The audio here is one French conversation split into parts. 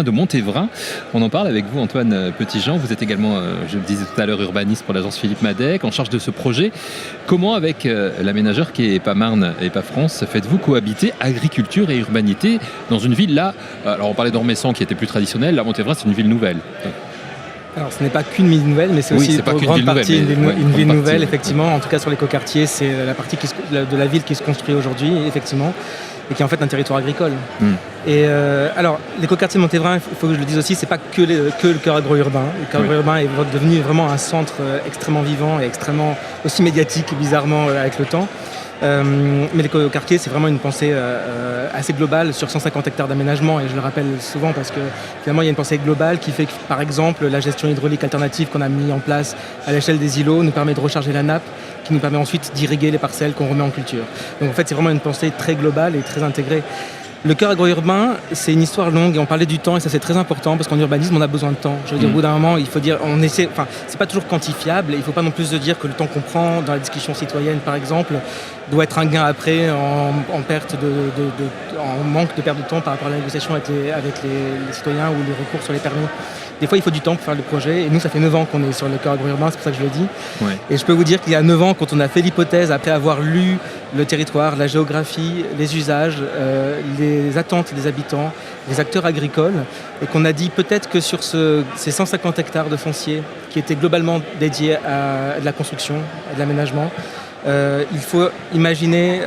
De Montévrain. On en parle avec vous, Antoine Petitjean. Vous êtes également, je le disais tout à l'heure, urbaniste pour l'agence Philippe Madec, en charge de ce projet. Comment, avec l'aménageur qui est EPA-Marne et EPA-France, faites-vous cohabiter agriculture et urbanité dans une ville là? Alors on parlait d'Ormesson qui était plus traditionnelle, là Montévrain c'est une ville nouvelle. Alors ce n'est pas qu'une ville nouvelle, mais c'est aussi pour grande partie une ville nouvelle, effectivement. En tout cas sur l'écoquartier, c'est la partie de la ville qui se construit aujourd'hui, effectivement, et qui est en fait un territoire agricole. Et alors l'écoquartier de Montévrain, il faut que je le dise aussi, c'est pas que le cœur agro-urbain. Le cœur agro-urbain est devenu vraiment un centre extrêmement vivant et extrêmement aussi médiatique, bizarrement, avec le temps. Mais l'écoquartier, c'est vraiment une pensée assez globale sur 150 hectares d'aménagement, et je le rappelle souvent parce que finalement il y a une pensée globale qui fait que, par exemple, la gestion hydraulique alternative qu'on a mis en place à l'échelle des îlots nous permet de recharger la nappe, qui nous permet ensuite d'irriguer les parcelles qu'on remet en culture. Donc en fait c'est vraiment une pensée très globale et très intégrée. Le cœur agro-urbain, c'est une histoire longue, et on parlait du temps, et ça c'est très important parce qu'en urbanisme on a besoin de temps. Je veux dire, au bout d'un moment, il faut dire, c'est pas toujours quantifiable, et il faut pas non plus se dire que le temps qu'on prend dans la discussion citoyenne, par exemple, doit être un gain après en manque de perte de temps par rapport à la négociation avec les citoyens ou les recours sur les permis. Des fois, il faut du temps pour faire le projet. Et nous, ça fait 9 ans qu'on est sur le cœur agro-urbain, c'est pour ça que je le dis. Ouais. Et je peux vous dire qu'il y a 9 ans, quand on a fait l'hypothèse, après avoir lu le territoire, la géographie, les usages, les attentes des habitants, les acteurs agricoles, et qu'on a dit peut-être que sur ces 150 hectares de foncier qui étaient globalement dédiés à de la construction, à de l'aménagement, il faut imaginer,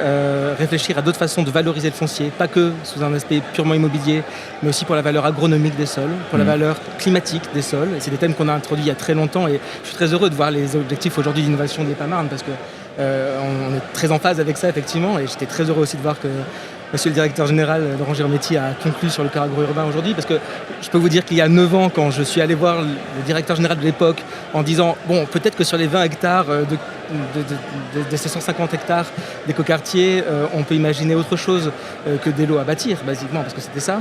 réfléchir à d'autres façons de valoriser le foncier, pas que sous un aspect purement immobilier, mais aussi pour la valeur agronomique des sols, pour la valeur climatique des sols. Et c'est des thèmes qu'on a introduits il y a très longtemps, et je suis très heureux de voir les objectifs aujourd'hui d'innovation de l'EPA-Marne, parce que on est très en phase avec ça, effectivement, et j'étais très heureux aussi de voir que Monsieur le directeur général, Laurent Girometti, a conclu sur le cœur agro-urbain aujourd'hui, parce que je peux vous dire qu'il y a 9 ans, quand je suis allé voir le directeur général de l'époque en disant « Bon, peut-être que sur les 20 hectares de ces 150 hectares d'écoquartier, on peut imaginer autre chose que des lots à bâtir, basiquement, parce que c'était ça ».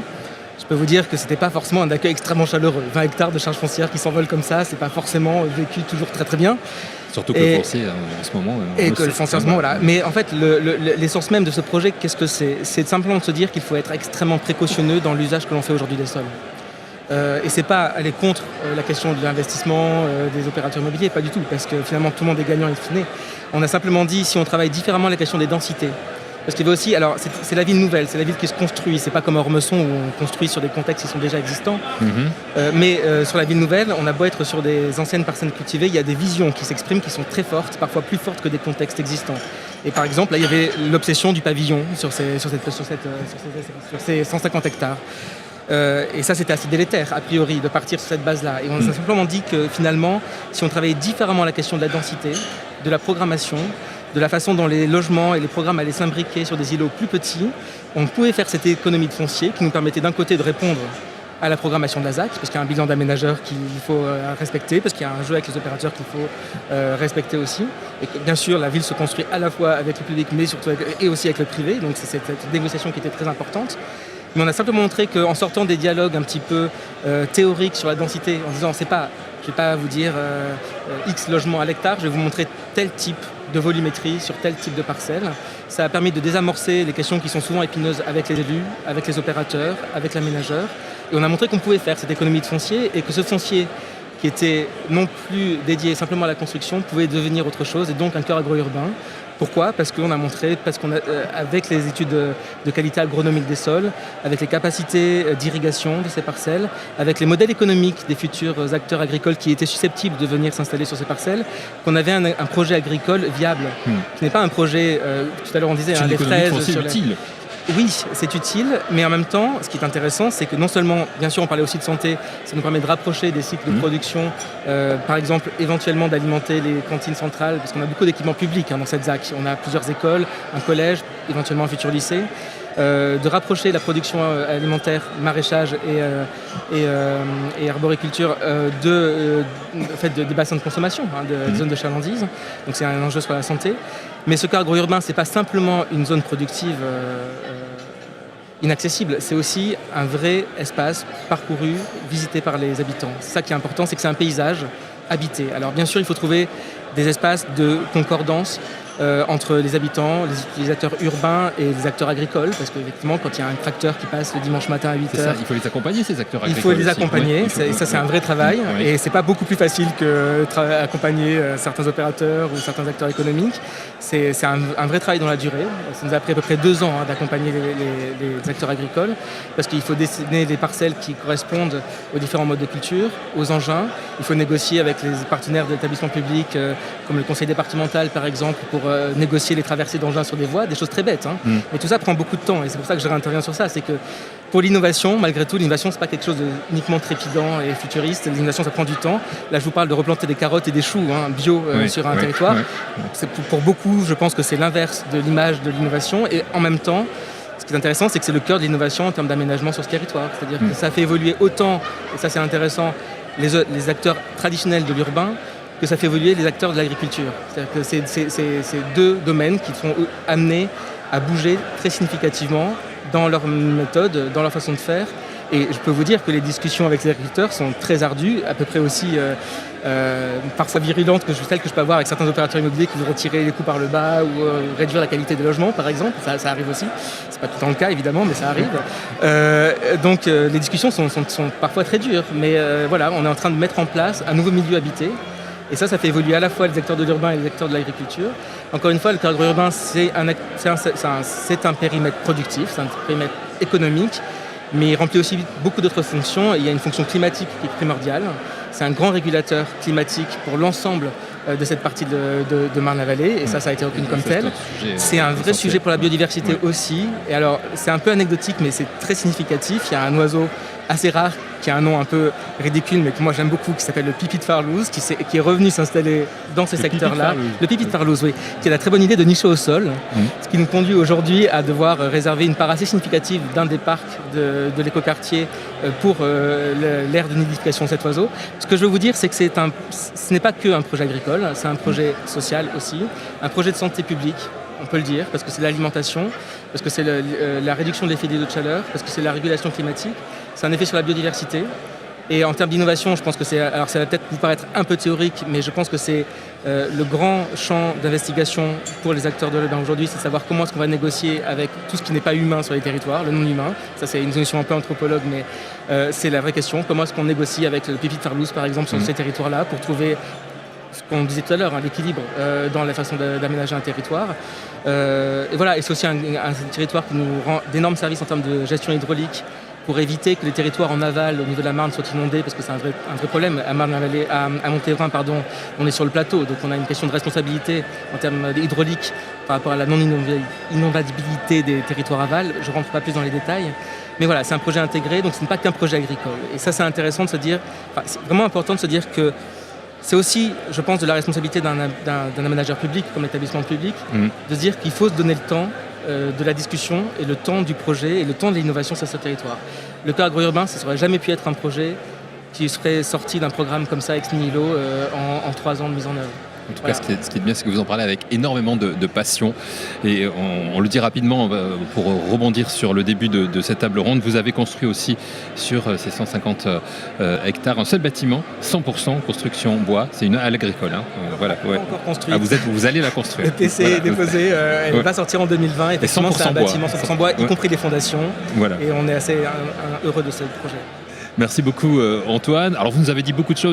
Je peux vous dire que c'était pas forcément un accueil extrêmement chaleureux. 20 hectares de charges foncières qui s'envolent comme ça, c'est pas forcément vécu toujours très très bien. Surtout que le foncier en ce moment... Et que le foncier en ce moment, voilà. Mais en fait, l'essence même de ce projet, qu'est-ce que c'est? C'est simplement de se dire qu'il faut être extrêmement précautionneux dans l'usage que l'on fait aujourd'hui des sols. Et c'est pas aller contre la question de l'investissement des opérateurs immobiliers, pas du tout, parce que finalement tout le monde est gagnant in fine. On a simplement dit, si on travaille différemment la question des densités, parce qu'il y a aussi, alors c'est la ville nouvelle, c'est la ville qui se construit, c'est pas comme à Ormesson où on construit sur des contextes qui sont déjà existants. Mais sur la ville nouvelle, on a beau être sur des anciennes parcelles cultivées, il y a des visions qui s'expriment qui sont très fortes, parfois plus fortes que des contextes existants. Et par exemple, là il y avait l'obsession du pavillon sur ces 150 hectares. Et ça c'était assez délétère a priori de partir sur cette base-là. Et on a simplement dit que finalement, si on travaillait différemment la question de la densité, de la programmation, de la façon dont les logements et les programmes allaient s'imbriquer sur des îlots plus petits, on pouvait faire cette économie de foncier qui nous permettait d'un côté de répondre à la programmation de la ZAC, parce qu'il y a un bilan d'aménageurs qu'il faut respecter, parce qu'il y a un jeu avec les opérateurs qu'il faut respecter aussi, et que bien sûr la ville se construit à la fois avec le public mais surtout et aussi avec le privé, donc c'est cette négociation qui était très importante. Mais on a simplement montré qu'en sortant des dialogues un petit peu théoriques sur la densité, en disant je ne vais pas vous dire X logements à l'hectare, je vais vous montrer tel type de volumétrie sur tel type de parcelle. Ça a permis de désamorcer les questions qui sont souvent épineuses avec les élus, avec les opérateurs, avec l'aménageur. Et on a montré qu'on pouvait faire cette économie de foncier, et que ce foncier qui était non plus dédié simplement à la construction pouvait devenir autre chose, et donc un cœur agro-urbain. Pourquoi? Parce qu'on a montré, avec les études de qualité agronomique des sols, avec les capacités d'irrigation de ces parcelles, avec les modèles économiques des futurs acteurs agricoles qui étaient susceptibles de venir s'installer sur ces parcelles, qu'on avait un projet agricole viable. Ce n'est pas un projet, tout à l'heure on disait, des fraises sur utile. Oui, c'est utile, mais en même temps, ce qui est intéressant, c'est que non seulement, bien sûr, on parlait aussi de santé, ça nous permet de rapprocher des cycles de production, par exemple, éventuellement d'alimenter les cantines centrales, parce qu'on a beaucoup d'équipements publics dans cette ZAC. On a plusieurs écoles, un collège, éventuellement un futur lycée. De rapprocher la production alimentaire, maraîchage et arboriculture des bassins de consommation, des zones de chalandise. Donc c'est un enjeu sur la santé. Mais ce cœur agro-urbain, ce n'est pas simplement une zone productive inaccessible, c'est aussi un vrai espace parcouru, visité par les habitants. C'est ça qui est important, c'est que c'est un paysage habité. Alors bien sûr, il faut trouver des espaces de concordance entre les habitants, les utilisateurs urbains et les acteurs agricoles, parce qu'effectivement, quand il y a un tracteur qui passe le dimanche matin à 8h... Il faut les accompagner, ces acteurs agricoles. Il faut les accompagner, aussi. Ça c'est un vrai travail, et c'est pas beaucoup plus facile que accompagner certains opérateurs ou certains acteurs économiques. C'est un vrai travail dans la durée. Ça nous a pris à peu près 2 ans d'accompagner les acteurs agricoles, parce qu'il faut dessiner des parcelles qui correspondent aux différents modes de culture, aux engins. Il faut négocier avec les partenaires de l'établissement public, comme le conseil départemental par exemple, pour négocier les traversées d'engins sur des voies, des choses très bêtes. Mais tout ça prend beaucoup de temps, et c'est pour ça que je réinterviens sur ça. C'est que pour l'innovation, malgré tout, l'innovation, c'est pas quelque chose de uniquement trépidant et futuriste. L'innovation, ça prend du temps. Là, je vous parle de replanter des carottes et des choux bio sur un territoire. C'est pour beaucoup, je pense que c'est l'inverse de l'image de l'innovation. Et en même temps, ce qui est intéressant, c'est que c'est le cœur de l'innovation en termes d'aménagement sur ce territoire. C'est-à-dire que ça fait évoluer autant, et ça c'est intéressant, les acteurs traditionnels de l'urbain, que ça fait évoluer les acteurs de l'agriculture. C'est-à-dire que c'est 2 domaines qui sont amenés à bouger très significativement dans leur méthode, dans leur façon de faire. Et je peux vous dire que les discussions avec les agriculteurs sont très ardues, à peu près aussi parfois virulentes que celles que je peux avoir avec certains opérateurs immobiliers qui vont retirer les coûts par le bas ou réduire la qualité des logements, par exemple. Ça arrive aussi. C'est pas tout le temps le cas, évidemment, mais ça arrive. Donc les discussions sont parfois très dures. Mais voilà, on est en train de mettre en place un nouveau milieu habité. Et ça fait évoluer à la fois les acteurs de l'urbain et les acteurs de l'agriculture. Encore une fois, le cadre urbain, c'est un périmètre productif, c'est un périmètre économique, mais il remplit aussi beaucoup d'autres fonctions. Il y a une fonction climatique qui est primordiale. C'est un grand régulateur climatique pour l'ensemble de cette partie de Marne-la-Vallée, et ça a été reconnu comme tel. C'est un vrai sujet pour la biodiversité aussi. Et alors, c'est un peu anecdotique, mais c'est très significatif. Il y a un oiseau assez rare, qui a un nom un peu ridicule, mais que moi j'aime beaucoup, qui s'appelle le pipi de Farlouse, qui est revenu s'installer dans ces secteurs-là. Le pipi de Farlouse, oui, qui a la très bonne idée de nicher au sol, ce qui nous conduit aujourd'hui à devoir réserver une part assez significative d'un des parcs de l'écoquartier pour l'aire de nidification de cet oiseau. Ce que je veux vous dire, c'est que ce n'est pas qu'un projet agricole, c'est un projet social aussi, un projet de santé publique, on peut le dire, parce que c'est l'alimentation, parce que c'est la réduction de l'effet des eaux de chaleur, parce que c'est la régulation climatique, c'est un effet sur la biodiversité. Et en termes d'innovation, je pense que alors ça va peut-être vous paraître un peu théorique, mais je pense que c'est le grand champ d'investigation pour les acteurs de l'urbain aujourd'hui, c'est de savoir comment est-ce qu'on va négocier avec tout ce qui n'est pas humain sur les territoires, le non-humain. Ça, c'est une notion un peu anthropologue, mais c'est la vraie question. Comment est-ce qu'on négocie avec le pipi de Farlouse, par exemple, sur ces territoires-là, pour trouver ce qu'on disait tout à l'heure, l'équilibre dans la façon d'aménager un territoire. Et voilà, et c'est aussi un territoire qui nous rend d'énormes services en termes de gestion hydraulique, pour éviter que les territoires en aval, au niveau de la Marne, soient inondés, parce que c'est un vrai problème. À Marne-la-Vallée, à Montévrain, on est sur le plateau, donc on a une question de responsabilité en termes hydrauliques par rapport à la non-inondabilité des territoires aval. Je ne rentre pas plus dans les détails. Mais voilà, c'est un projet intégré, donc ce n'est pas qu'un projet agricole. Et ça, c'est intéressant de se dire, c'est vraiment important de se dire que c'est aussi, je pense, de la responsabilité d'un aménageur public, comme l'établissement public, de se dire qu'il faut se donner le temps de la discussion et le temps du projet et le temps de l'innovation sur ce territoire. Le cas agro-urbain, ça n'aurait jamais pu être un projet qui serait sorti d'un programme comme ça, ex nihilo, en 3 ans de mise en œuvre. En tout cas, ce qui est bien, c'est que vous en parlez avec énormément de passion. Et on le dit rapidement, pour rebondir sur le début de cette table ronde, vous avez construit aussi sur ces 150 hectares un seul bâtiment, 100% construction bois. C'est une halle agricole. Voilà, pas encore construite. Vous allez la construire. Le PC est déposé, elle va sortir en 2020. Effectivement, c'est un bâtiment 100% bois, y compris les fondations. Voilà. Et on est assez heureux de ce projet. Merci beaucoup Antoine. Alors vous nous avez dit beaucoup de choses.